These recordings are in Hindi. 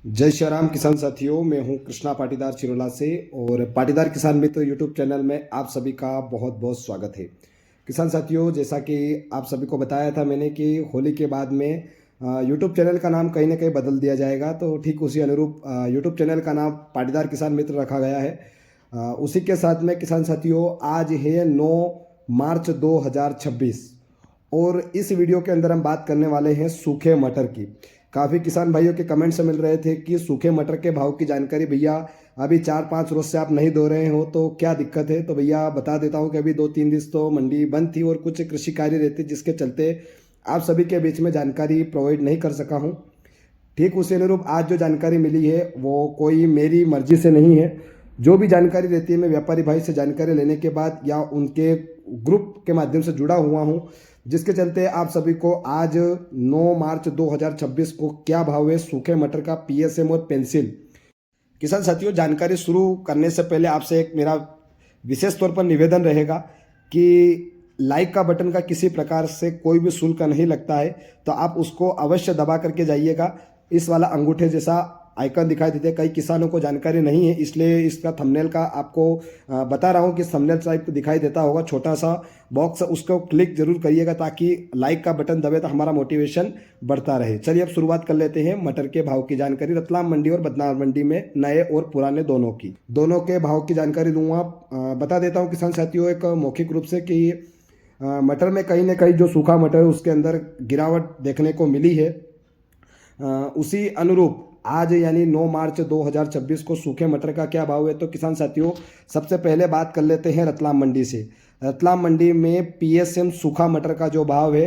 जय श्री राम किसान साथियों, मैं हूं कृष्णा पाटीदार चिरोला से और पाटीदार किसान मित्र यूट्यूब चैनल में आप सभी का बहुत बहुत स्वागत है। किसान साथियों, जैसा कि आप सभी को बताया था मैंने कि होली के बाद में यूट्यूब चैनल का नाम कहीं ना कहीं बदल दिया जाएगा, तो ठीक उसी अनुरूप यूट्यूब चैनल का नाम पाटीदार किसान मित्र रखा गया है। उसी के साथ में किसान साथियों, आज है 9 मार्च 2026 और इस वीडियो के अंदर हम बात करने वाले हैं सूखे मटर की। काफ़ी किसान भाइयों के कमेंट्स मिल रहे थे कि सूखे मटर के भाव की जानकारी भैया अभी 4-5 रोज से आप नहीं दो रहे हो तो क्या दिक्कत है। तो भैया बता देता हूं कि अभी 2-3 दिन तो मंडी बंद थी और कुछ कृषि कार्य रहते जिसके चलते आप सभी के बीच में जानकारी प्रोवाइड नहीं कर सका हूं। ठीक उसी अनुरूप आज जो जानकारी मिली है वो कोई मेरी मर्जी से नहीं है। जो भी जानकारी रहती है मैं व्यापारी भाई से जानकारी लेने के बाद या उनके ग्रुप के माध्यम से जुड़ा हुआ हूं, जिसके चलते आप सभी को आज 9 मार्च 2026 को क्या भाव है सूखे मटर का पीएसएम और पेंसिल। किसान साथियों, जानकारी शुरू करने से पहले आपसे एक मेरा विशेष तौर पर निवेदन रहेगा कि लाइक का बटन का किसी प्रकार से कोई भी शुल्क नहीं लगता है, तो आप उसको अवश्य दबा करके जाइएगा। इस वाला अंगूठे जैसा आइकन दिखाई देते हैं, कई किसानों को जानकारी नहीं है इसलिए इसका थंबनेल का आपको बता रहा हूं कि थंबनेल टाइप दिखाई देता होगा छोटा सा बॉक्स, उसको क्लिक जरूर करिएगा ताकि लाइक का बटन दबे तो हमारा मोटिवेशन बढ़ता रहे। चलिए अब शुरुआत कर लेते हैं मटर के भाव की जानकारी रतलाम मंडी और बदनावर मंडी में नए और पुराने दोनों के भाव की जानकारी दूंगा। बता देता हूँ किसान साथियों एक मौखिक रूप से कि मटर में कहीं ना कहीं जो सूखा मटर है उसके अंदर गिरावट देखने को मिली है। उसी अनुरूप आज यानी 9 मार्च 2026 को सूखे मटर का क्या भाव है। तो किसान साथियों, सबसे पहले बात कर लेते हैं रतलाम मंडी से। रतलाम मंडी में पीएसएम सूखा मटर का जो भाव है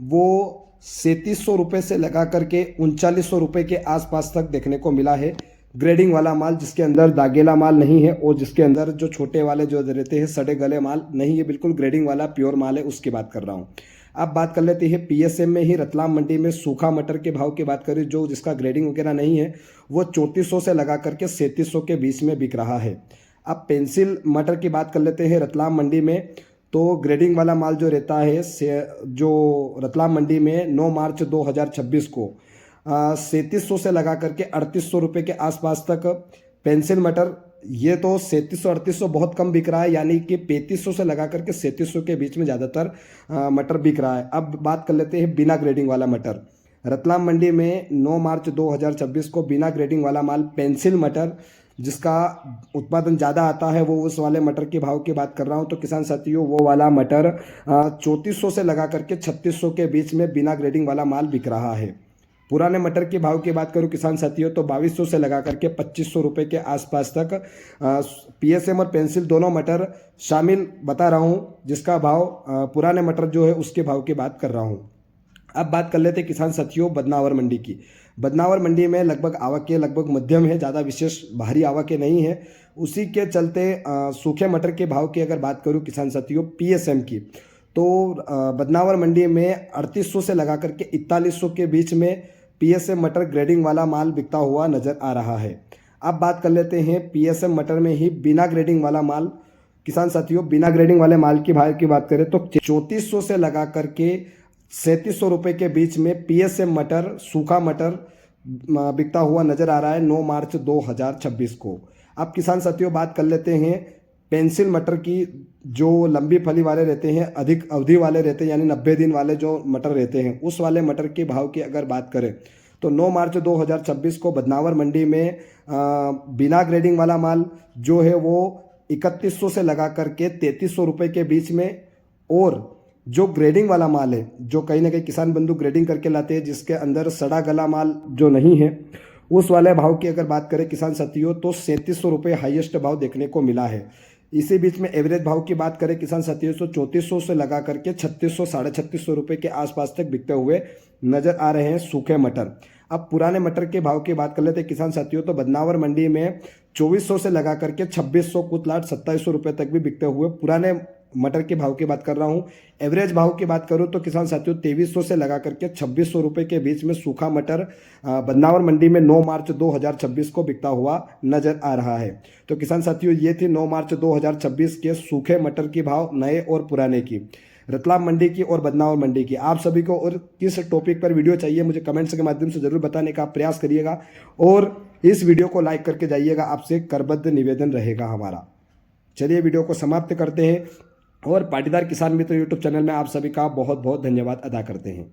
वो 3700 रुपये से लगा करके 3900 रुपये के आसपास तक देखने को मिला है। ग्रेडिंग वाला माल जिसके अंदर दागेला माल नहीं है और जिसके अंदर जो छोटे वाले जो रहते हैं सड़े गले माल नहीं है, बिल्कुल ग्रेडिंग वाला प्योर माल है, उसकी बात कर रहा हूँ। अब बात कर लेते हैं पीएसएम में ही रतलाम मंडी में सूखा मटर के भाव की बात करें, जो जिसका ग्रेडिंग वगैरह नहीं है वो 3400 से लगा करके 3700 के बीच में बिक रहा है। अब पेंसिल मटर की बात कर लेते हैं रतलाम मंडी में। तो ग्रेडिंग वाला माल जो रहता है जो रतलाम मंडी में 9 मार्च 2026 को 3700 से लगा करके 3800 रुपये के आसपास तक पेंसिल मटर, ये तो 3700-3800 बहुत कम बिक रहा है, यानी कि 3500 से लगा करके 3700 के बीच में ज़्यादातर मटर बिक रहा है। अब बात कर लेते हैं बिना ग्रेडिंग वाला मटर। रतलाम मंडी में 9 मार्च 2026 को बिना ग्रेडिंग वाला माल पेंसिल मटर जिसका उत्पादन ज़्यादा आता है वो उस वाले मटर के भाव की बात कर रहा हूँ। तो किसान साथियों, वो वाला मटर 3400 से लगा करके 3600 के बीच में बिना ग्रेडिंग वाला माल बिक रहा है। पुराने मटर के भाव की बात करूं किसान साथियों तो 2200 से लगा करके 2500 रुपये के आसपास तक पीएसएम और पेंसिल दोनों मटर शामिल बता रहा हूं, जिसका भाव पुराने मटर जो है उसके भाव की बात कर रहा हूं। अब बात कर लेते किसान साथियों बदनावर मंडी की। बदनावर मंडी में लगभग आवकें लगभग मध्यम है, ज़्यादा विशेष भारी आवकें नहीं है। उसी के चलते सूखे मटर के भाव की अगर बात करूँ किसान साथियों पीएसएम की, तो बदनावर मंडी में 3800 से लगा करके 4100 के बीच में पीएसएम मटर ग्रेडिंग वाला माल बिकता हुआ नजर आ रहा है। अब बात कर लेते हैं पीएसएम मटर में ही बिना ग्रेडिंग वाला माल। किसान साथियों, बिना ग्रेडिंग वाले माल की भाव की बात करें तो 3400 से लगा करके 3700 रुपये के बीच में पीएसएम मटर सूखा मटर बिकता हुआ नजर आ रहा है 9 मार्च 2026 को। अब किसान साथियों बात कर लेते हैं पेंसिल मटर की। जो लंबी फली वाले रहते हैं, अधिक अवधि वाले रहते हैं, यानी 90 दिन वाले जो मटर रहते हैं, उस वाले मटर के भाव की अगर बात करें तो 9 मार्च 2026 को बदनावर मंडी में बिना ग्रेडिंग वाला माल जो है वो 3100 से लगा करके 3300 रुपये के बीच में, और जो ग्रेडिंग वाला माल है जो कहीं ना कहीं किसान बंधु ग्रेडिंग करके लाते हैं जिसके अंदर सड़ा गला माल जो नहीं है, उस वाले भाव की अगर बात करें किसान साथियों तो 3700 रुपये हाईएस्ट भाव देखने को मिला है। इसी बीच में एवरेज भाव की बात करें किसान साथियों तो 3400 से लगा करके 3600-3650 रुपये के आसपास तक बिकते हुए नजर आ रहे हैं सूखे मटर। अब पुराने मटर के भाव की बात कर लेते हैं किसान साथियों तो बदनावर मंडी में 2400 से लगा करके 2600 कुछ लाट 2700 रुपये तक भी बिकते हुए पुराने मटर के भाव की बात कर रहा हूँ। एवरेज भाव की बात करूँ तो किसान साथियों 2300 से लगा करके 2600 रुपये के बीच में सूखा मटर बदनावर मंडी में 9 मार्च 2026 को बिकता हुआ नजर आ रहा है। तो किसान साथियों, ये थी 9 मार्च 2026 के सूखे मटर की भाव नए और पुराने की। रतलाम मंडी की और बदनावर मंडी की। आप सभी को और किस टॉपिक पर वीडियो चाहिए मुझे कमेंट्स के माध्यम से ज़रूर बताने का प्रयास करिएगा और इस वीडियो को लाइक करके जाइएगा, आपसे करबद्ध निवेदन रहेगा हमारा। चलिए वीडियो को समाप्त करते हैं और पाटीदार किसान मित्र यूट्यूब चैनल में आप सभी का बहुत बहुत धन्यवाद अदा करते हैं।